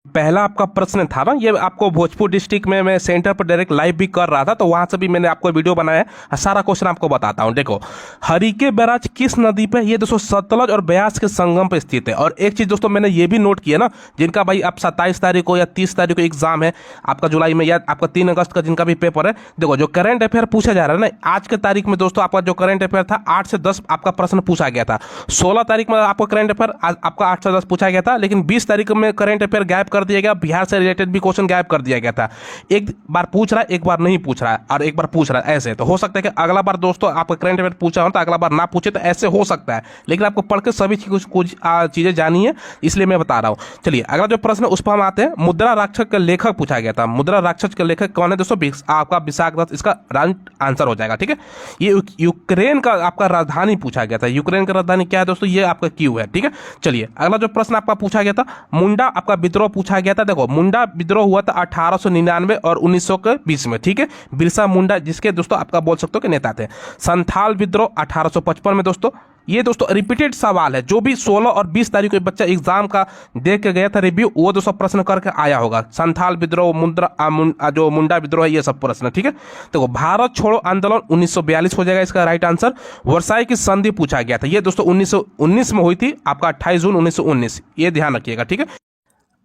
पहला आपका प्रश्न था ना, ये आपको भोजपुर डिस्ट्रिक्ट में मैं सेंटर पर डायरेक्ट लाइव भी कर रहा था, तो वहां से भी मैंने आपको वीडियो बनाया है। सारा क्वेश्चन आपको बताता हूं। देखो, हरिके बैराज किस नदी पे, ये दोस्तों सतलज और ब्यास के संगम पे स्थित है। और एक चीज दोस्तों मैंने ये भी नोट किया ना, जिनका भाई आप 27 तारीख को या 30 तारीख को एग्जाम है आपका जुलाई में, या आपका 3 अगस्त का जिनका भी पेपर है, देखो जो करंट अफेयर पूछा जा रहा है ना आज के तारीख में दोस्तों, आपका जो करंट अफेयर था 8 से 10 आपका प्रश्न पूछा गया था। 16 तारीख में आपका करंट अफेयर आपका 8 से 10 पूछा गया था, लेकिन 20 तारीख में करंट अफेयर गायब कर दिया गया, बिहार से रिलेटेड भी क्वेश्चन गायब कर दिया गया था। एक बार पूछ रहा है, एक बार नहीं पूछ रहा है, और एक बार पूछ रहा है, ऐसे तो हो सकता है कि अगला बार दोस्तों आपका करंट अफेयर पूछा हो तो अगला बार ना पूछे, तो ऐसे हो सकता है। लेकिन आपको पढ़ के सभी कुछ चीजें जानी है, इसलिए मैं बता रहा हूं। चलिए अगला जो प्रश्न है उस पर हम आते हैं। मुद्रा राक्षस का लेखक पूछा गया था। मुद्रा राक्षस का लेखक कौन है दोस्तों? आपका विशाखदत्त इसका राइट आंसर हो जाएगा। ठीक है, ये यूक्रेन का आपका राजधानी पूछा गया था। यूक्रेन का राजधानी क्या है दोस्तों? ये आपका क्यू है। ठीक है, चलिए अगला जो प्रश्न आपका पूछा गया था, मुंडा आपका विद्रोह पूछा गया था। देखो, मुंडा विद्रोह हुआ था 1899 और 1900 के बीच में। ठीक है, बिरसा मुंडा जिसके दोस्तों आपका बोल सकते हो कि नेता थे। संथाल विद्रोह 1855 में दोस्तों। ये दोस्तों रिपीटेड सवाल है, जो भी 16 और 20 तारीख को बच्चा एग्जाम का देख के गया था रिव्यू, वो दोस्तों प्रश्न करके आया होगा। संथाल विद्रोह, जो मुंडा विद्रोह है, ये सब प्रश्न। ठीक है, देखो भारत छोड़ो आंदोलन 1942 हो जाएगा इसका राइट आंसर। वर्साई की संधि पूछा गया था, ये दोस्तों 1919 में हुई थी, आपका 28 जून 1919, ये ध्यान रखिएगा। ठीक है,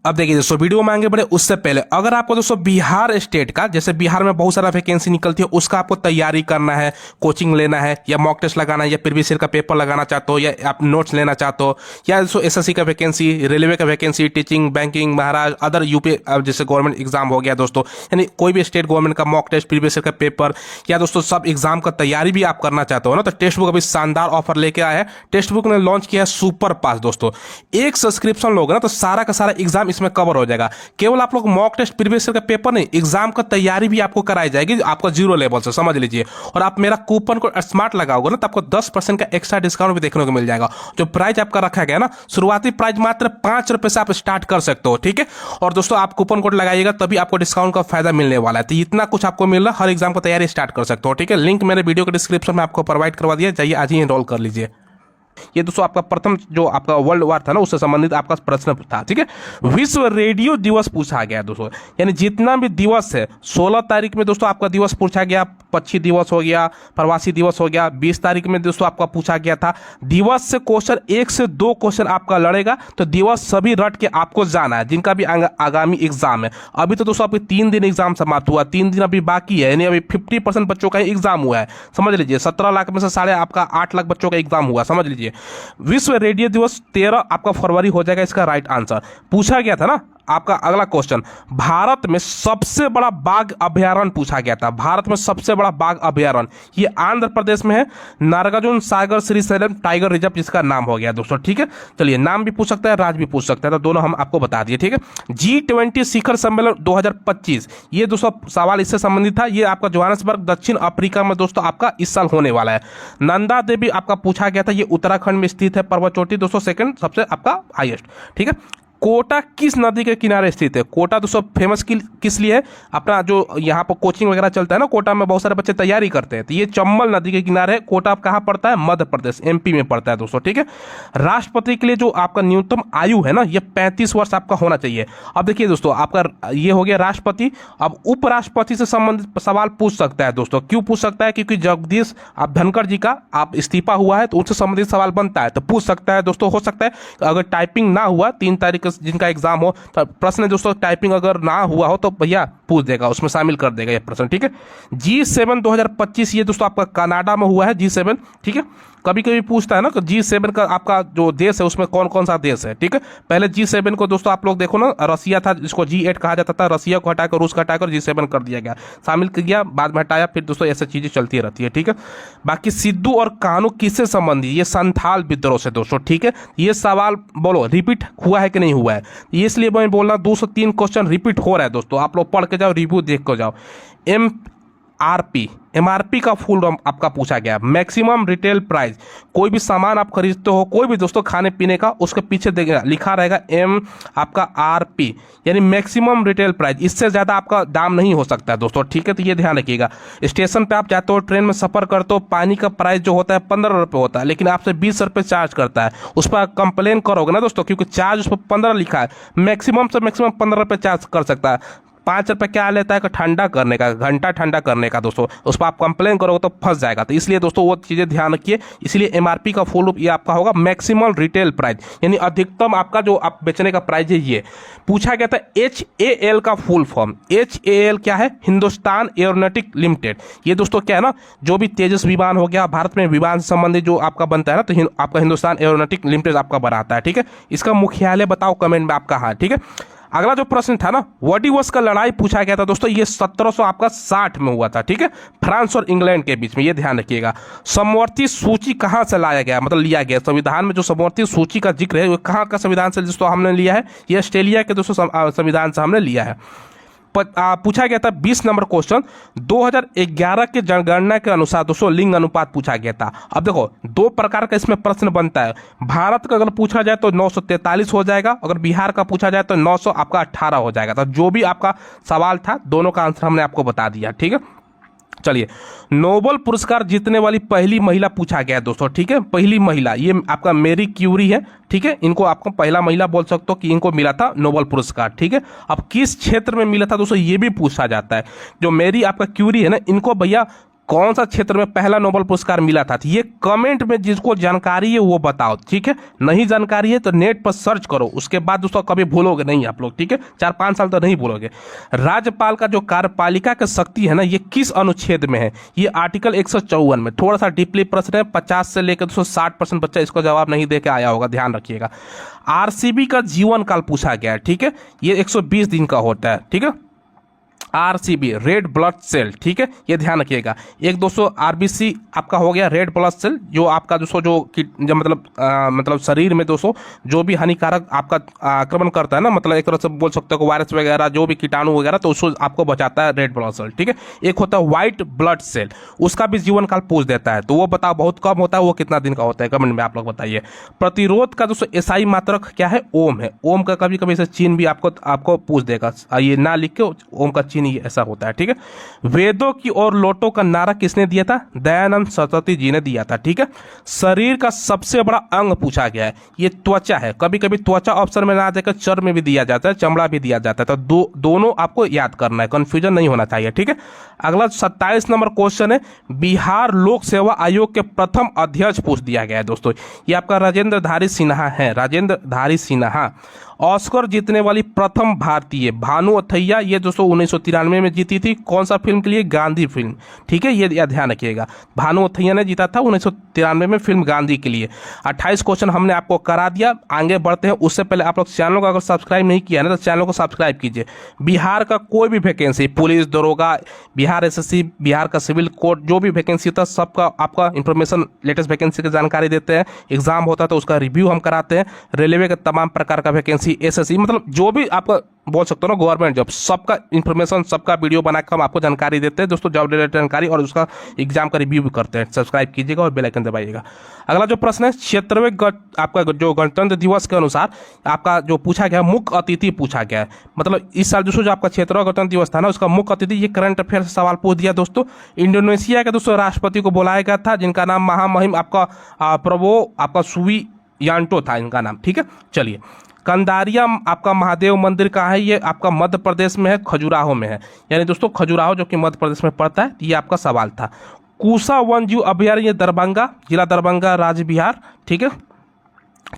अब देखिए दोस्तों वीडियो में आगे बढ़े उससे पहले अगर आपको दोस्तों बिहार स्टेट का, जैसे बिहार में बहुत सारा वैकेंसी निकलती है, उसका आपको तैयारी करना है, कोचिंग लेना है, या मॉक टेस्ट लगाना है, या प्रीवियस ईयर का पेपर लगाना चाहते हो, या आप नोट्स लेना चाहते हो, या दोस्तों एसएससी का वैकेंसी, रेलवे का वैकेंसी, टीचिंग, बैंकिंग, महाराज, अदर यूपी जैसे गवर्नमेंट एग्जाम हो गया दोस्तों, यानी कोई भी स्टेट गवर्नमेंट का मॉक टेस्ट, प्रीवियस ईयर का पेपर, या दोस्तों सब एग्जाम का तैयारी भी आप करना चाहते हो ना, तो टेक्स्ट बुक अभी शानदार ऑफर लेके आया है। टेक्स्ट बुक ने लॉन्च किया है सुपर पास दोस्तों। एक सब्सक्रिप्शन लोगे ना तो सारा का सारा एग्जाम इसमें कवर हो जाएगा। केवल आप लोग मॉक टेस्ट, प्रीवियस ईयर का पेपर नहीं, एग्जाम का तैयारी भी आपको कराई जाएगी आपका 0 लेवल से, समझ लीजिए। और आप मेरा कूपन कोड स्मार्ट लगाओगे ना तो आपको 10% का एक्स्ट्रा डिस्काउंट भी देखने को मिल जाएगा। जो प्राइस आपका रखा गया ना, शुरुआती प्राइस मात्र 5 रुपए से आप स्टार्ट कर सकते हो। ठीक है, और दोस्तों आप कूपन कोड लगाइएगा तभी आपको डिस्काउंट का फायदा मिलने वाला है। तो इतना कुछ आपको मिल रहा है, हर एग्जाम का तैयारी स्टार्ट कर सकते हो। ठीक है, लिंक मेरे वीडियो के डिस्क्रिप्शन में आपको प्रोवाइड करवा दिया, जाइए आज ही एनरोल कर लीजिए। ये दोस्तों आपका प्रथम जो आपका वर्ल्ड वार था ना, उससे संबंधित आपका प्रश्न था। ठीक है, विश्व रेडियो दिवस पूछा गया दोस्तों, यानी जितना भी दिवस है 16 तारीख में दोस्तों आपका दिवस पूछा गया, पक्षी दिवस हो गया, प्रवासी दिवस हो गया। 20 तारीख में दोस्तों आपका पूछा गया था दिवस से क्वेश्चन, 1 से 2 क्वेश्चन आपका लड़ेगा, तो दिवस सभी रट के आपको जाना है जिनका भी आगामी एग्जाम है। अभी तो दोस्तों आपके 3 दिन एग्जाम समाप्त हुआ, 3 दिन अभी बाकी है, यानी अभी 50% बच्चों का एग्जाम हुआ है, समझ लीजिए। 17 लाख में से साढ़े आपका 8 लाख बच्चों का एग्जाम हुआ, समझ लीजिए। विश्व रेडियो दिवस 13 आपका फरवरी हो जाएगा इसका राइट आंसर। पूछा गया था ना आपका अगला क्वेश्चन, भारत में सबसे बड़ा बाघ अभयारण्य पूछा गया था। भारत में सबसे बड़ा बाघ अभयारण्य ये आंध्र प्रदेश में है, नागार्जुन सागर श्रीशैलम टाइगर रिजर्व जिसका नाम हो गया दोस्तों। ठीक है, चलिए नाम भी पूछ सकता है, राज्य भी पूछ सकता है, तो दोनों हम आपको बता दिए। ठीक है, G20 शिखर सम्मेलन 2025, ये दोस्तों सवाल इससे संबंधित था। ये आपका जोहान्सबर्ग दक्षिण अफ्रीका में दोस्तों आपका इस साल होने वाला है। नंदा देवी आपका पूछा गया था, ये उत्तराखंड में स्थित है पर्वत चोटी दोस्तों, सेकंड सबसे आपका हाईएस्ट। ठीक है, कोटा किस नदी के किनारे स्थित है? कोटा दोस्तों फेमस किस लिए है? अपना जो यहाँ पर कोचिंग वगैरह चलता है ना, कोटा में बहुत सारे बच्चे तैयारी करते हैं, तो ये चंबल नदी के किनारे है। कोटा कहाँ पड़ता है? मध्य प्रदेश, एमपी में पड़ता है दोस्तों। ठीक है, राष्ट्रपति के लिए जो आपका न्यूनतम आयु है ना, ये 35 वर्ष आपका होना चाहिए। अब देखिए दोस्तों, आपका ये हो गया राष्ट्रपति। अब उपराष्ट्रपति से संबंधित सवाल पूछ सकता है दोस्तों। क्यों पूछ सकता है? क्योंकि जगदीश आप धनखड़ जी का आप इस्तीफा हुआ है, तो उनसे संबंधित सवाल बनता है, तो पूछ सकता है दोस्तों। हो सकता है अगर टाइपिंग ना हुआ 3 तारीख जिनका एग्जाम हो, तो प्रश्न दोस्तों टाइपिंग अगर ना हुआ हो तो भैया पूछ देगा, उसमें शामिल कर देगा ये प्रश्न। ठीक है, G7 2025 ये दोस्तों आपका कनाडा में हुआ है, G7। ठीक है, कभी कभी पूछता है ना कि G7 का आपका जो देश है उसमें कौन कौन सा देश है। ठीक है, पहले G7 को दोस्तों आप लोग देखो ना, रसिया था जिसको G8 कहा जाता था, रसिया को हटाकर रूस को हटाकर G7 कर दिया गया, शामिल किया, बाद में हटाया, फिर दोस्तों ऐसी चीजें चलती रहती है। ठीक है, बाकी सिद्धू और कान्हू किससे संबंधित? ये संथाल विद्रोह से दोस्तों। ठीक है, ये सवाल बोलो रिपीट हुआ है कि नहीं हुआ है, इसलिए मैं बोल रहा 2 से 3 क्वेश्चन रिपीट हो रहा है दोस्तों। आप लोग पढ़ के जाओ, रिव्यू देख कर जाओ। MRP, MRP का फुल फॉर्म आपका पूछा गया, मैक्सिमम रिटेल प्राइस। कोई भी सामान आप खरीदते हो, कोई भी दोस्तों खाने पीने का, उसके पीछे लिखा रहेगा M आपका RP यानी मैक्सिमम रिटेल प्राइस। इससे ज़्यादा आपका दाम नहीं हो सकता है दोस्तों, ठीक है। तो ये ध्यान रखिएगा। स्टेशन पे आप जाते हो, ट्रेन में सफ़र करते हो, पानी का प्राइस जो होता है 15 रुपये होता है, लेकिन आपसे 20 रुपये चार्ज करता है। उस पर कंप्लेन करोगे ना दोस्तों, क्योंकि चार्ज उस पर 15 लिखा है, मैक्सिमम से मैक्सिमम 15 रुपये चार्ज कर सकता है। 5 रुपये क्या लेता है कि ठंडा करने का, घंटा ठंडा करने का दोस्तों, उस पर आप कंप्लेन करोगे तो फंस जाएगा। तो इसलिए दोस्तों वो चीज़ें ध्यान रखिए। इसलिए MRP का फुल रूप ये आपका होगा मैक्सिमम रिटेल प्राइस, यानी अधिकतम आपका जो आप बेचने का प्राइस है। ये पूछा गया था HAL का फुल फॉर्म। HAL क्या है? Hindustan aeronautic limited. ये दोस्तों क्या है ना, जो भी तेजस विमान हो गया, भारत में विमान से संबंधित जो आपका बनता है ना, तो आपका हिंदुस्तान एरोनॉटिक लिमिटेड आपका बनाता है, ठीक है। इसका मुख्यालय बताओ कमेंट में आपका, हाँ, ठीक है। अगला जो प्रश्न था ना, व्हाट का लड़ाई पूछा गया था दोस्तों, ये 1760 में हुआ था, ठीक है, फ्रांस और इंग्लैंड के बीच में। ये ध्यान रखिएगा। समवर्ती सूची कहाँ से लाया गया, मतलब लिया गया संविधान में जो समवर्ती सूची का जिक्र है वो कहाँ का संविधान से दोस्तों हमने लिया है? ये ऑस्ट्रेलिया के दोस्तों संविधान से हमने लिया है। पूछा गया था 20 नंबर क्वेश्चन, 2011 के जनगणना के अनुसार दोस्तों लिंग अनुपात पूछा गया था। अब देखो 2 प्रकार का इसमें प्रश्न बनता है। भारत का अगर पूछा जाए तो 943 हो जाएगा, अगर बिहार का पूछा जाए तो 918 हो जाएगा। तो जो भी आपका सवाल था दोनों का आंसर हमने आपको बता दिया, ठीक है। चलिए, नोबेल पुरस्कार जीतने वाली पहली महिला पूछा गया है दोस्तों, ठीक है। पहली महिला ये आपका मैरी क्यूरी है, ठीक है। इनको आपको पहला महिला बोल सकते हो कि इनको मिला था नोबेल पुरस्कार, ठीक है। अब किस क्षेत्र में मिला था दोस्तों ये भी पूछा जाता है। जो मैरी आपका क्यूरी है ना, इनको भैया कौन सा क्षेत्र में पहला नोबेल पुरस्कार मिला था? ये कमेंट में जिसको जानकारी है वो बताओ, ठीक है। नहीं जानकारी है तो नेट पर सर्च करो, उसके बाद दोस्तों कभी भूलोगे नहीं आप लोग, ठीक है। 4-5 साल तो नहीं भूलोगे। राज्यपाल का जो कार्यपालिका की शक्ति है ना, ये किस अनुच्छेद में है? ये आर्टिकल 154 में। थोड़ा सा डीपली प्रश्न है, 50 से लेकर 260% बच्चा इसको जवाब नहीं दे के आया होगा, ध्यान रखिएगा। RCB का जीवन काल पूछा गया है, ठीक है। ये 120 दिन का होता है, ठीक है। RCB रेड ब्लड सेल, ठीक है, ये ध्यान रखिएगा। एक दोस्तों RBC आपका हो गया रेड ब्लड सेल, जो आपका दोस्तों जो मतलब शरीर में दोस्तों जो भी हानिकारक आपका आक्रमण करता है ना, मतलब एक तरह से बोल सकते हो वायरस वगैरह जो भी कीटाणु वगैरह, तो उसको आपको बचाता है रेड ब्लड सेल, ठीक है। एक होता है व्हाइट ब्लड सेल, उसका भी जीवन काल पूछ देता है, तो वो बताओ बहुत कम होता है, वो कितना दिन का होता है, कमेंट में आप लोग बताइए। प्रतिरोध का दोस्तों SI मात्रक क्या है? ओम है। ओम का कभी कभी इसे चिन्ह भी आपको पूछ देगा, ये ना लिख के ओम का चिन्ह ऐसा होता है, ठीक है। वेदों की और लोटो का नारा किसने दिया था? दयानंद सरस्वती जी ने दिया था, ठीक है। शरीर का सबसे बड़ा अंग पूछा गया है, ये त्वचा है। कभी कभी त्वचा ऑप्शन में ना देकर चर्म में भी दिया जाता है, चमड़ा भी दिया जाता है, तो दोनों आपको याद करना है, कंफ्यूजन नहीं होना चाहिए, ठीक है। अगला 27 नंबर क्वेश्चन है, बिहार लोक सेवा आयोग के प्रथम अध्यक्ष पूछ दिया गया है दोस्तों। ये आपका राजेंद्र धारी सिन्हा है, राजेंद्र धारी सिन्हा। ऑस्कर जीतने वाली प्रथम भारतीय भानु अथैया, ये दोस्तों 1993 में जीती थी। कौन सा फिल्म के लिए? गांधी फिल्म, ठीक है, ये ध्यान रखिएगा। भानु अथैया ने जीता था 1993 में फिल्म गांधी के लिए। 28 क्वेश्चन हमने आपको करा दिया, आगे बढ़ते हैं। उससे पहले आप लोग चैनल को अगर सब्सक्राइब नहीं किया है ना, तो चैनल को सब्सक्राइब कीजिए। बिहार का कोई भी वैकेंसी, पुलिस, दरोगा, बिहार SSC, बिहार का सिविल कोर्ट, जो भी वैकेंसी होता है सबका आपका इंफॉर्मेशन, लेटेस्ट वैकेंसी की जानकारी देते हैं। एग्जाम होता है तो उसका रिव्यू हम कराते हैं। रेलवे का तमाम प्रकार का वैकेंसी, SSC, मतलब जो भी आपका बोल सकते हो ना गवर्नमेंट जॉब, सबका इंफॉर्मेशन, सबका वीडियो बनाकर हम आपको जानकारी देते हैं दोस्तों, जॉब रिलेटेड जानकारी, और उसका एग्जाम का रिव्यू भी करते हैं। सब्सक्राइब कीजिएगा और बेल आइकन दबाइएगा। अगला जो प्रश्न है, क्षेत्रवे आपका जो गणतंत्र दिवस के अनुसार आपका जो पूछा गया मुख्य अतिथि पूछा गया है, मतलब इस साल दोस्तों जो आपका क्षेत्रीय गणतंत्र दिवस था ना, उसका मुख्य अतिथि, ये करंट अफेयर से सवाल पूछ दिया दोस्तों। इंडोनेशिया के दोस्तों राष्ट्रपति को बुलाया गया था, जिनका नाम महामहिम आपका प्रबो आपका सुबियांटो था इनका नाम, ठीक है। चलिए, कंदारिया आपका महादेव मंदिर कहाँ है? ये आपका मध्य प्रदेश में है, खजुराहो में है, यानी दोस्तों खजुराहो जो कि मध्य प्रदेश में पड़ता है। ये आपका सवाल था। कुसा वन्यजीव अभयारण्य दरभंगा, जिला दरभंगा, राज्य बिहार, ठीक है।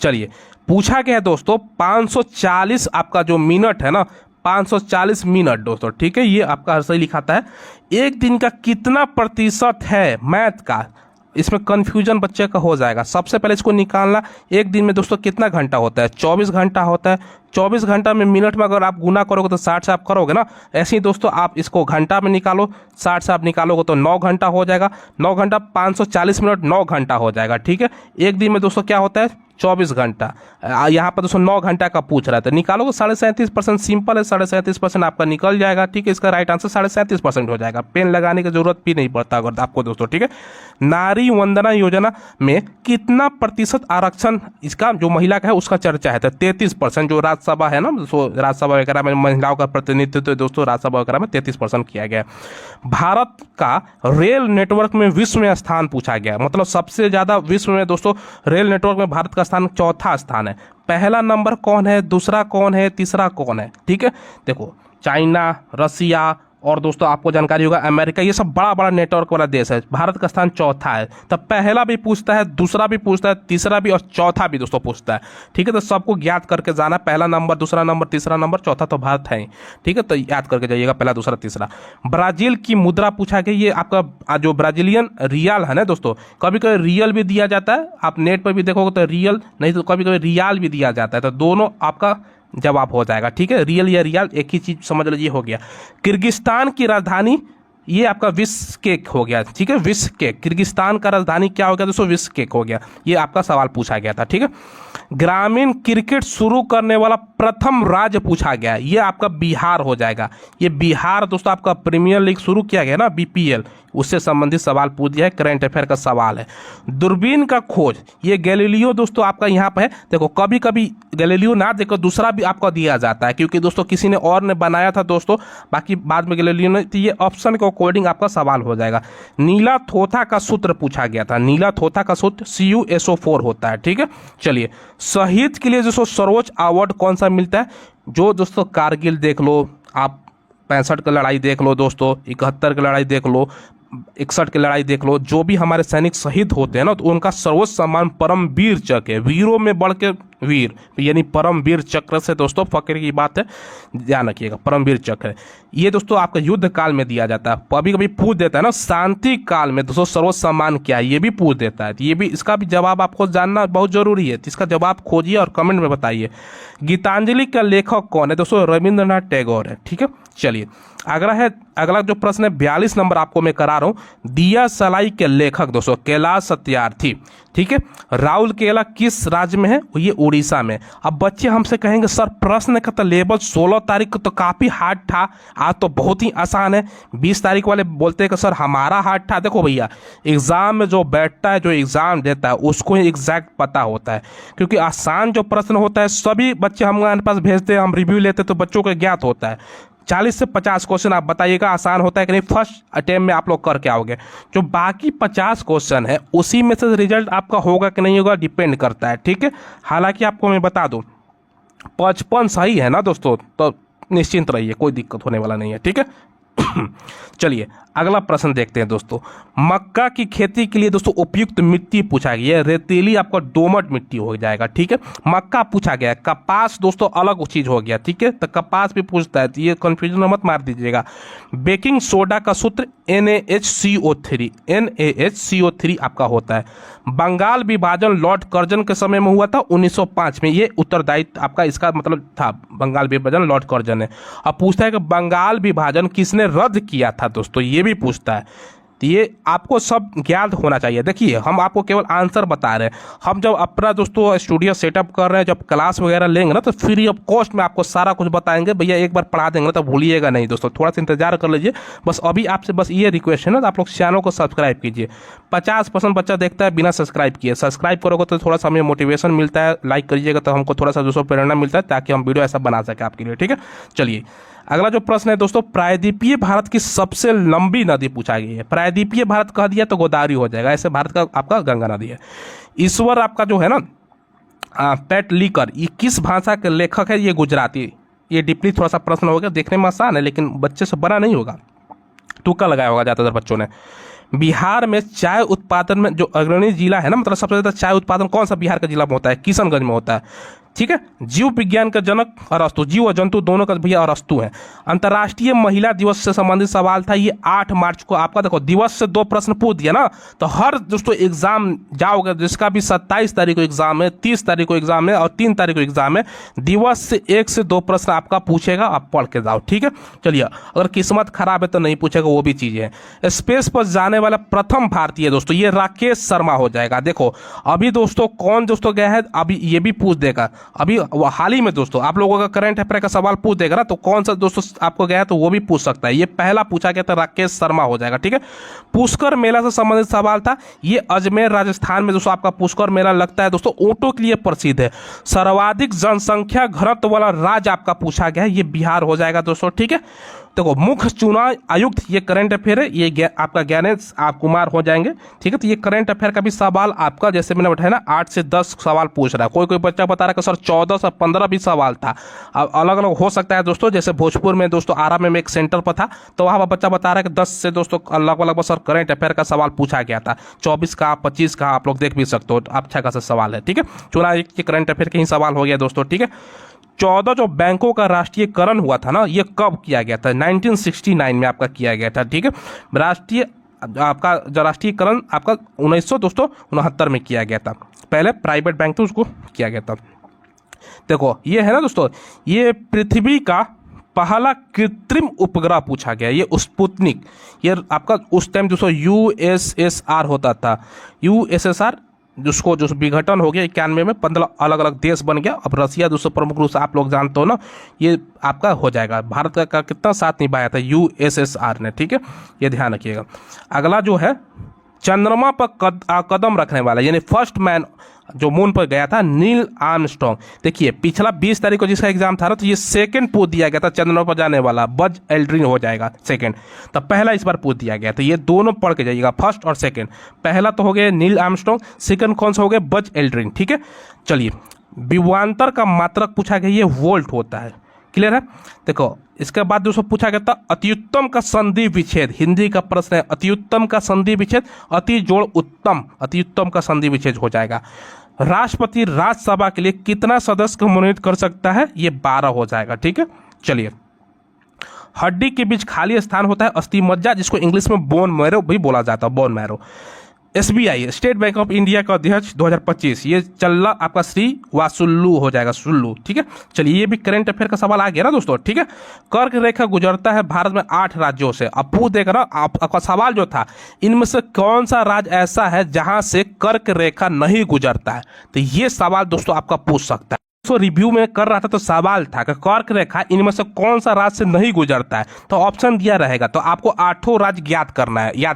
चलिए, पूछा गया है दोस्तों 540 आपका जो मिनट है ना, 540 मिनट दोस्तों, ठीक है, ये आपका हर सही लिखाता है। एक दिन का कितना प्रतिशत है मैथ का? इसमें कंफ्यूजन बच्चे का हो जाएगा। सबसे पहले इसको निकालना, एक दिन में दोस्तों कितना घंटा होता है? 24 घंटा होता है। 24 घंटा में मिनट में अगर आप गुना करोगे तो 60 से आप करोगे ना, ऐसे ही दोस्तों आप इसको घंटा में निकालो, 60 से आप निकालोगे तो 9 घंटा हो जाएगा। 9 घंटा 540 मिनट 9 घंटा हो जाएगा, ठीक है। एक दिन में दोस्तों क्या होता है? 24 घंटा। यहाँ पर दोस्तों 9 घंटा का पूछ रहा था, निकालोगे 37.5%। सिंपल है, 37.5% आपका निकल जाएगा। ठीक है, इसका राइट आंसर 37.5% हो जाएगा। पेन लगाने की जरूरत भी नहीं पड़ता अगर आपको दोस्तों। ठीक है, नारी वंदना योजना में कितना प्रतिशत आरक्षण इसका जो महिला का है उसका चर्चा है? तो 33%। जो राज्यसभा है ना दोस्तों, राज्यसभा वगैरह में महिलाओं का प्रतिनिधित्व दोस्तों राज्यसभा वगैरह में 33% किया गया। भारत का रेल नेटवर्क में विश्व में स्थान पूछा गया, मतलब सबसे ज्यादा विश्व में दोस्तों रेल नेटवर्क में भारत का स्थान चौथा स्थान है। पहला नंबर कौन है, दूसरा कौन है, तीसरा कौन है? ठीक है, देखो चाइना, रसिया और दोस्तों आपको जानकारी होगा अमेरिका, ये सब बड़ा बड़ा नेटवर्क वाला देश है। भारत का स्थान चौथा है। तो पहला भी पूछता है, दूसरा भी पूछता है, तीसरा भी और चौथा भी दोस्तों पूछता है। ठीक है, तो सबको ज्ञात करके जाना, पहला नंबर, दूसरा नंबर, तीसरा नंबर, चौथा तो भारत है ही। ठीक है, तो याद करके जाइएगा पहला, दूसरा, तीसरा। ब्राजील की मुद्रा पूछा गया, ये आपका जो ब्राजीलियन रियाल है ना दोस्तों, कभी कभी रियल भी दिया जाता है, आप नेट पर भी देखोगे तो रियल, नहीं तो कभी कभी रियाल भी दिया जाता है। तो दोनों आपका जवाब हो जाएगा। ठीक है, रियल या रियाल एक ही चीज समझ लीजिए, हो गया। किर्गिस्तान की राजधानी, ये आपका बिश्केक हो गया। ठीक है, बिश्केक, किर्गिस्तान का राजधानी क्या हो गया दोस्तों? बिश्केक हो गया। ये आपका सवाल पूछा गया था। ठीक है, ग्रामीण क्रिकेट शुरू करने वाला प्रथम राज्य पूछा गया, ये आपका बिहार हो जाएगा। ये बिहार दोस्तों आपका प्रीमियर लीग शुरू किया गया ना, बीपीएल, उससे संबंधित सवाल पूछ दिया है, करंट अफेयर का सवाल है। दूरबीन का खोज, ये गैलीलियो दोस्तों आपका यहाँ पे है। देखो कभी कभी गैलीलियो ना देखो, दूसरा भी आपको दिया जाता है, क्योंकि दोस्तों किसी ने और ने बनाया था दोस्तों, बाकी बाद में गैलीलियो ने, तो ये ऑप्शन के अकॉर्डिंग आपका सवाल हो जाएगा। नीला थोथा का सूत्र पूछा गया था, नीला थोथा का सूत्र CuSO4 होता है। ठीक है, चलिए, शहीद के लिए दोस्तों सर्वोच्च अवार्ड कौन सा मिलता है? जो दोस्तों कारगिल देख लो, आप 65 की लड़ाई देख लो दोस्तों, 71 की लड़ाई देख लो, 61 की लड़ाई देख लो, जो भी हमारे सैनिक शहीद होते हैं ना, तो उनका सर्वोच्च सम्मान परम वीर चक्र है। वीरों में बढ़ के वीर, यानी परम वीर चक्र से दोस्तों फक्र की बात है, ध्यान रखिएगा, परम वीर चक्र है। ये दोस्तों आपका युद्ध काल में दिया जाता है। कभी कभी पूछ देता है ना शांति काल में दोस्तों सर्वोच्च सम्मान क्या है, ये भी पूछ देता है। ये भी, इसका भी जवाब आपको जानना बहुत जरूरी है, तो इसका जवाब खोजिए और कमेंट में बताइए। गीतांजलि का लेखक कौन है दोस्तों? रविंद्रनाथ टैगोर है। ठीक है, चलिए अगला जो प्रश्न है 42 नंबर आपको मैं करा रहा हूं। दिया सलाई के लेखक दोस्तों कैलाश सत्यार्थी। ठीक है, राउल केला किस राज्य में है? ये उड़ीसा में। अब बच्चे हमसे कहेंगे सर प्रश्न का तो लेवल 16 तारीख को तो काफी हार्ड था, आज तो बहुत ही आसान है। 20 तारीख वाले बोलते हैं कि सर हमारा हार्ड था। देखो भैया, एग्जाम में जो बैठता है, जो एग्जाम देता है, उसको एग्जैक्ट पता होता है, क्योंकि आसान जो प्रश्न होता है सभी बच्चे हमारे पास भेजते हैं, हम रिव्यू लेते हैं, तो बच्चों को ज्ञात होता है। 40 से 50 क्वेश्चन आप बताइएगा आसान होता है कि नहीं, फर्स्ट अटेम्प्ट में आप लोग करके आओगे। जो बाकी 50 क्वेश्चन है उसी में से रिजल्ट आपका होगा कि नहीं होगा डिपेंड करता है। ठीक है, हालांकि आपको मैं बता दूं 55 सही है ना दोस्तों, तो निश्चिंत रहिए, कोई दिक्कत होने वाला नहीं है। ठीक है, चलिए अगला प्रश्न देखते हैं दोस्तों। मक्का की खेती के लिए दोस्तों उपयुक्त मिट्टी पूछा गया है, रेतीली आपका दोमट मिट्टी हो जाएगा। ठीक है, मक्का पूछा गया है। कपास दोस्तों अलग चीज हो गया। ठीक है, तो कपास भी पूछता है, तो ये कंफ्यूजन मत मार दीजिएगा। बेकिंग सोडा का सूत्र NaHCO3, NaHCO3 आपका होता है। बंगाल विभाजन लॉर्ड कर्जन के समय में हुआ था 1905 में, ये उत्तरदायित्व आपका इसका मतलब था, बंगाल विभाजन लॉर्ड कर्जन ने। अब पूछता है कि बंगाल विभाजन किसने रद्द किया था दोस्तों, ये भी पूछता है। तो ये आपको सब ज्ञात होना चाहिए। देखिए हम आपको केवल आंसर बता रहे हैं, हम जब अपना दोस्तों स्टूडियो सेटअप कर रहे हैं, जब क्लास वगैरह लेंगे ना, तो फ्री ऑफ कॉस्ट में आपको सारा कुछ बताएंगे भैया, एक बार पढ़ा देंगे तो भूलिएगा नहीं दोस्तों, थोड़ा सा इंतजार कर लीजिए। बस अभी आपसे बस ये रिक्वेस्ट है ना, तो आप लोग चैनल को सब्सक्राइब कीजिए। 50% बच्चा देखता है बिना सब्सक्राइब किए, सब्सक्राइब करोगे तो थोड़ा सा हमें मोटिवेशन मिलता है, लाइक करिएगा तो हमको थोड़ा सा दोस्तों प्रेरणा मिलता है, ताकि हम वीडियो ऐसा बना सके आपके लिए। ठीक है, चलिए अगला जो प्रश्न है दोस्तों, प्रायद्वीपीय भारत की सबसे लंबी नदी पूछा गई है। प्रायद्वीपीय भारत कह दिया तो गोदावरी हो जाएगा, ऐसे भारत का आपका गंगा नदी है। ईश्वर आपका जो है ना पेटलीकर, ये किस भाषा के लेखक है? ये गुजराती। ये डीपली थोड़ा सा प्रश्न हो गया, देखने में आसान है लेकिन बच्चे से बड़ा नहीं होगा, तुक्का लगाया होगा ज़्यादातर बच्चों ने। बिहार में चाय उत्पादन में जो अग्रणी जिला है ना, मतलब सबसे ज़्यादा चाय उत्पादन कौन सा बिहार का जिला में होता है? किशनगंज में होता है। ठीक है। जीव विज्ञान का जनक अरस्तु, जीव और जंतु दोनों का भैया अरस्तु है। अंतर्राष्ट्रीय महिला दिवस से संबंधित सवाल था, ये 8 मार्च को आपका देखो दिवस से 2 प्रश्न पूछ दिया ना, तो हर दोस्तों एग्जाम जाओगे जिसका भी 27 तारीख को एग्जाम है, 30 तारीख को एग्जाम है और 3 तारीख को एग्जाम है, दिवस से 1 से 2 प्रश्न आपका पूछेगा, आप पढ़ के जाओ, ठीक है। चलिए, अगर किस्मत खराब है तो नहीं पूछेगा, वो भी चीजें हैं। स्पेस पर जाने वाला प्रथम भारतीय दोस्तों ये राकेश शर्मा हो जाएगा। देखो अभी दोस्तों कौन दोस्तों गया है, अभी ये भी पूछ देगा, अभी हाल ही में दोस्तों आप लोगों का करंट अफेयर का सवाल पूछ देगा ना, तो कौन सा दोस्तों आपको गया है तो वो भी पूछ सकता है। ये पहला पूछा गया था, राकेश शर्मा हो जाएगा, ठीक है। पुष्कर मेला से संबंधित सवाल था, ये अजमेर राजस्थान में दोस्तों आपका पुष्कर मेला लगता है दोस्तों, ऊंटों के लिए प्रसिद्ध है। सर्वाधिक जनसंख्या घनत्व वाला राज्य आपका पूछा गया है, ये बिहार हो जाएगा दोस्तों, ठीक है। देखो मुख्य चुनाव आयुक्त, ये करंट अफेयर है, ये आपका ज्ञानेश कुमार हो जाएंगे, ठीक है। तो ये करंट अफेयर का भी सवाल आपका जैसे मैंने बताया ना 8 से 10 सवाल पूछ रहा है। कोई कोई बच्चा बता रहा है कि सर 14 से 15 भी सवाल था। अब अलग अलग हो सकता है दोस्तों, जैसे भोजपुर में दोस्तों आरा में एक सेंटर पर था, तो वहाँ पर बच्चा बता रहा है कि 10 से दोस्तों अलग अलग सर करंट अफेयर का सवाल पूछा गया था। 24 का 25 का आप लोग देख भी सकते हो, अच्छा खासा सवाल है, ठीक है। चुनाव आयुक्त के करंट अफेयर के ही सवाल हो गया दोस्तों, ठीक है। 14 जो बैंकों का राष्ट्रीयकरण हुआ था ना, ये कब किया गया था? 1969 में आपका किया गया था, ठीक है। राष्ट्रीय आपका जो राष्ट्रीयकरण आपका 1969 में किया गया था। पहले प्राइवेट बैंक थे उसको किया गया था। देखो ये है ना दोस्तों, ये पृथ्वी का पहला कृत्रिम उपग्रह पूछा गया, ये स्पुतनिक, ये आपका उस टाइम दोस्तों USSR होता था, USSR जिसको जो विघटन हो गया 91 में, 15 अलग अलग देश बन गया। अब रसिया दोस्तों प्रमुख रूप से आप लोग जानते हो ना, ये आपका हो जाएगा। भारत का कितना साथ निभाया था USSR ने, ठीक है, ये ध्यान रखिएगा। अगला जो है चंद्रमा पर कदम रखने वाला, यानी फर्स्ट मैन जो मून पर गया था, नील आर्मस्ट्रॉन्ग। देखिए पिछला 20 तारीख को जिसका एग्जाम था ना, तो ये सेकंड पूछ दिया गया था चंद्रमा पर जाने वाला, बज एल्ड्रिन हो जाएगा सेकंड, तो पहला इस बार पूछ दिया गया, तो ये दोनों पढ़ के जाइएगा, फर्स्ट और सेकंड। पहला तो हो गया नील आर्मस्ट्रॉन्ग, सेकंड कौन सा हो गया? बज एल्ड्रिन, ठीक है। चलिए, विभवांतर का मात्रक पूछा गया, ये वोल्ट होता है, क्लियर है। देखो इसके बाद दोस्तों पूछा गया था अतिउत्तम का संधि विच्छेद, हिंदी का प्रश्न है, अतिउत्तम का संधि विच्छेद, अति जोड़ उत्तम, अतिउत्तम का संधि विच्छेद हो जाएगा। राष्ट्रपति राज्यसभा के लिए कितना सदस्य को मनोनीत कर सकता है? ये 12 हो जाएगा, ठीक है। चलिए, हड्डी के बीच खाली स्थान होता है अस्थि मज्जा, जिसको इंग्लिश में बोन मैरो भी बोला जाता है, bone marrow. SBI state bank of India का अध्यक्ष 2025, ये चल्ला आपका श्री वासुल्लू हो जाएगा, सुल्लू, ठीक है। चलिए, ये भी करंट अफेयर का सवाल आ गया ना दोस्तों, ठीक है। कर्क रेखा गुजरता है भारत में 8 राज्यों से। अब पूछ देगा ना आपका सवाल जो था, इनमें से कौन सा राज्य ऐसा है जहां से कर्क रेखा नहीं गुजरता है? तो ये सवाल दोस्तों आपका पूछ सकता है। रिव्यू में कर रहा था तो सवाल था कि कर्क रेखा इनमें से कौन सा राज्य से नहीं गुजरता है, तो ऑप्शन दिया रहेगा, तो आपको 8 राज्य याद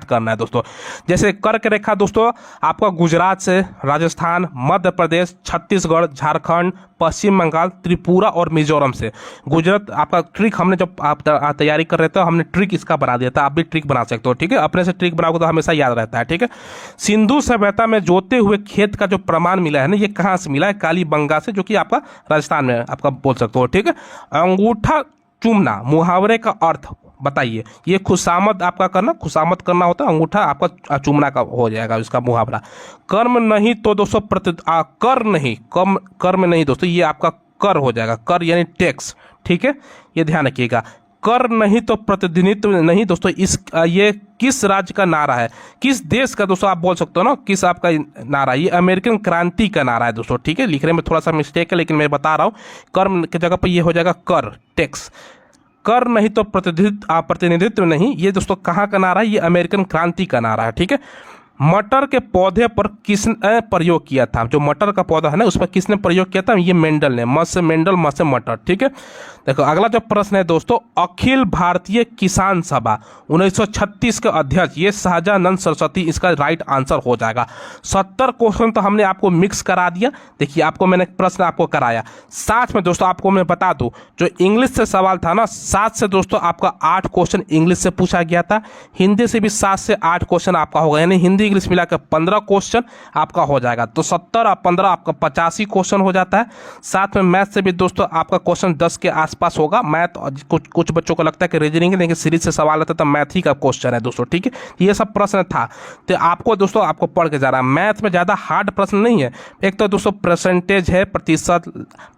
करना है दोस्तों। जैसे कर्क रेखा दोस्तों आपका गुजरात से, राजस्थान, मध्य प्रदेश, छत्तीसगढ़, झारखंड, पश्चिम बंगाल, त्रिपुरा और मिजोरम से गुजरात। आपका ट्रिक हमने जब आप तैयारी कर रहे थे, हमने ट्रिक इसका बना दिया था, आप भी ट्रिक बना सकते हो, ठीक है। अपने से ट्रिक बनाओगे तो हमेशा याद रहता है, ठीक है। सिंधु सभ्यता में जोते हुए खेत का जो प्रमाण मिला है ना, ये कहाँ से मिला है? कालीबंगा से, जो कि आपका राजस्थान में आपका बोल सकते हो, ठीक है। अंगूठा चूमना मुहावरे का अर्थ बताइए। ये खुशामद आपका करना, खुशामद करना होता है, अंगूठा आपका चूमना का हो जाएगा इसका मुहावरा। कर्म नहीं तो दोस्तों कर्म नहीं दोस्तों, ये आपका कर हो जाएगा, कर यानी टैक्स, ठीक है, ये ध्यान रखिएगा। कर नहीं तो प्रतिनिधित्व नहीं दोस्तों, ये किस राज्य का नारा है, किस देश का दोस्तों आप बोल सकते हो ना, किस आपका नारा, ये अमेरिकन क्रांति का नारा है दोस्तों, ठीक है। लिखने में थोड़ा सा मिस्टेक है, लेकिन मैं बता रहा हूँ, कर्म की जगह पर ये हो जाएगा कर, टैक्स। कर नहीं तो प्रतिनिधित्व नहीं, ये दोस्तों कहाँ का नारा है? ये अमेरिकन क्रांति का नारा है, ठीक है। मटर के पौधे पर किसने प्रयोग किया था? जो मटर का पौधा है ना, उस पर किसने प्रयोग किया था? ये मेंडल ने, म से मेंडल, म से मटर, ठीक है। देखो अगला जो प्रश्न है दोस्तों, अखिल भारतीय किसान सभा 1936 के अध्यक्ष, ये शाहजानंद सरस्वती इसका राइट आंसर हो जाएगा। 70 क्वेश्चन तो हमने आपको मिक्स करा दिया। देखिए आपको मैंने प्रश्न आपको कराया, साथ में दोस्तों आपको मैं बता दूं, जो इंग्लिश से सवाल था ना, 7 से दोस्तों आपका 8 क्वेश्चन इंग्लिश से पूछा गया था, हिंदी से भी 7 से 8 क्वेश्चन आपका होगा, यानी हिंदी इंग्लिश मिला के 15 क्वेश्चन आपका हो जाएगा। तो 70 और 15 आपका 85 क्वेश्चन हो जाता है। साथ में मैथ से भी दोस्तों आपका क्वेश्चन 10 के आसपास होगा। मैथ कुछ बच्चों को लगता है कि रीजनिंग है, लेकिन सीरीज से सवाल आता है तो मैथ ही का क्वेश्चन है दोस्तों, ठीक है। ये सब प्रश्न था, तो आपको दोस्तों आपको पढ़ के जा रहा है। मैथ में ज़्यादा हार्ड प्रश्न नहीं है। एक तो दोस्तों परसेंटेज है, प्रतिशत,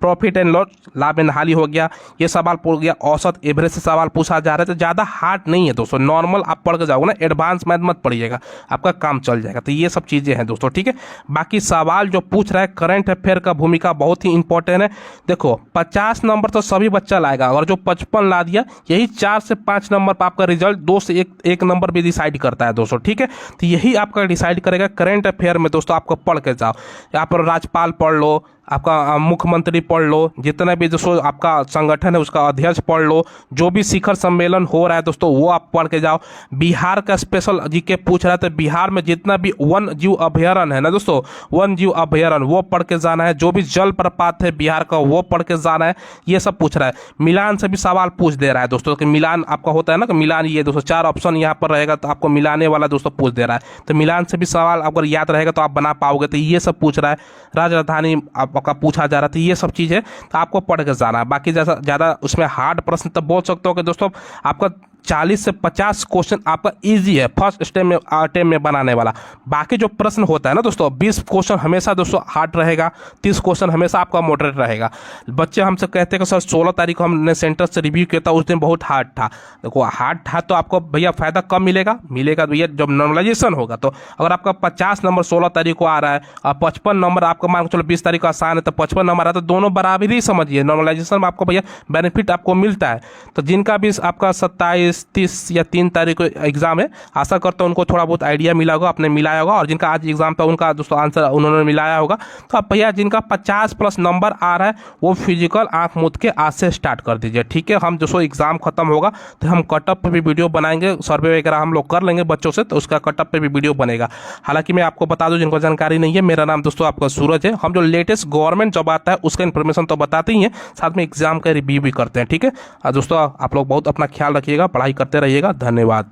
प्रॉफिट एंड लॉस, लाभ एंड हानि हो गया, ये सवाल पूछ गया। औसत, एवरेज से सवाल पूछा जा रहा है, तो ज़्यादा हार्ड नहीं है दोस्तों। नॉर्मल आप पढ़ के जाओगे ना, एडवांस मैथ मत पढ़िएगा, आपका काम चल जाएगा। तो ये सब चीज़ें हैं दोस्तों, ठीक है। बाकी सवाल जो पूछ रहा है, करंट अफेयर का भूमिका बहुत ही इंपॉर्टेंट है। देखो 50 नंबर तो सभी बच्चा लाएगा, और जो 55 ला दिया, यही 4 से 5 नंबर पर आपका रिजल्ट 2 से 1 नंबर भी डिसाइड करता है दोस्तों, ठीक है। तो यही आपका डिसाइड करेगा। करंट अफेयर में दोस्तों आपको पढ़ के जाओ। यहाँ पर राज्यपाल पढ़ लो, आपका मुख्यमंत्री पढ़ लो, जितना भी दोस्तों आपका संगठन है उसका अध्यक्ष पढ़ लो, जो भी शिखर सम्मेलन हो रहा है दोस्तों वो आप पढ़ के जाओ। बिहार का स्पेशल जीके पूछ रहा है, तो बिहार में जितना भी वन जीव अभयारण्य है ना दोस्तों, वन जीव अभयारण्य वो पढ़ के जाना है। जो भी जल प्रपात है बिहार का वो पढ़ के जाना है। ये सब पूछ रहा है। मिलान से भी सवाल पूछ दे रहा है दोस्तों, कि मिलान आपका होता है ना, कि मिलान, ये दोस्तों 4 ऑप्शन यहाँ पर रहेगा, तो आपको मिलाने वाला दोस्तों पूछ दे रहा है। तो मिलान से भी सवाल अगर याद रहेगा तो आप बना पाओगे। तो ये सब पूछ रहा है। राजधानी आपका पूछा जा रहा था, ये सब चीज़ है, तो आपको पढ़ के जाना है। बाकी जैसा ज़्यादा उसमें हार्ड प्रश्न तब बोल सकते हो कि दोस्तों आपका 40 से 50 क्वेश्चन आपका इजी है फर्स्ट अटेम्प्ट में बनाने वाला। बाकी जो प्रश्न होता है ना दोस्तों, 20 क्वेश्चन हमेशा दोस्तों हार्ड रहेगा, 30 क्वेश्चन हमेशा आपका मॉडरेट रहेगा। बच्चे हमसे कहते हैं कि सर 16 तारीख को हमने सेंटर से रिव्यू किया था, उस दिन बहुत हार्ड था। देखो हार्ड था तो आपको भैया फ़ायदा कम मिलेगा भैया जब नॉर्मलाइजेशन होगा। तो अगर आपका 50 नंबर 16 तारीख को आ रहा है और 55 नंबर आपको मान के चलो 20 तारीख को आसान है, तो 55 नंबर आता है, तो दोनों बराबर ही समझिए। नॉर्मलाइजेशन में आपको भैया बेनिफिट आपको मिलता है। तो जिनका भी आपका 27, 30 या 3 तारीख को एग्जाम है, आशा करता हूँ उनको थोड़ा बहुत आइडिया मिला होगा, आपने मिलाया होगा। और जिनका आज एग्जाम था उनका दोस्तों आंसर उन्होंने मिलाया होगा। तो अब भैया जिनका 50+ नंबर आ रहा है वो फिजिकल आंख मूंद के आज से स्टार्ट कर दीजिए, ठीक है। हम दोस्तों एग्जाम खत्म होगा तो हम कटअप पे भी वीडियो बनाएंगे, सर्वे वगैरह हम लोग कर लेंगे बच्चों से, तो उसका कटअप पे भी वीडियो बनेगा। हालांकि मैं आपको बता दूं जिनको जानकारी नहीं है, मेरा नाम दोस्तों आपका सूरज है। हम जो लेटेस्ट गवर्नमेंट जॉब आता है उसका इन्फॉर्मेशन तो बताते ही हैं, साथ में एग्जाम का रिव्यू भी करते हैं, ठीक है। दोस्तों आप लोग बहुत अपना ख्याल रखिएगा, पढ़ाई करते रहिएगा। धन्यवाद।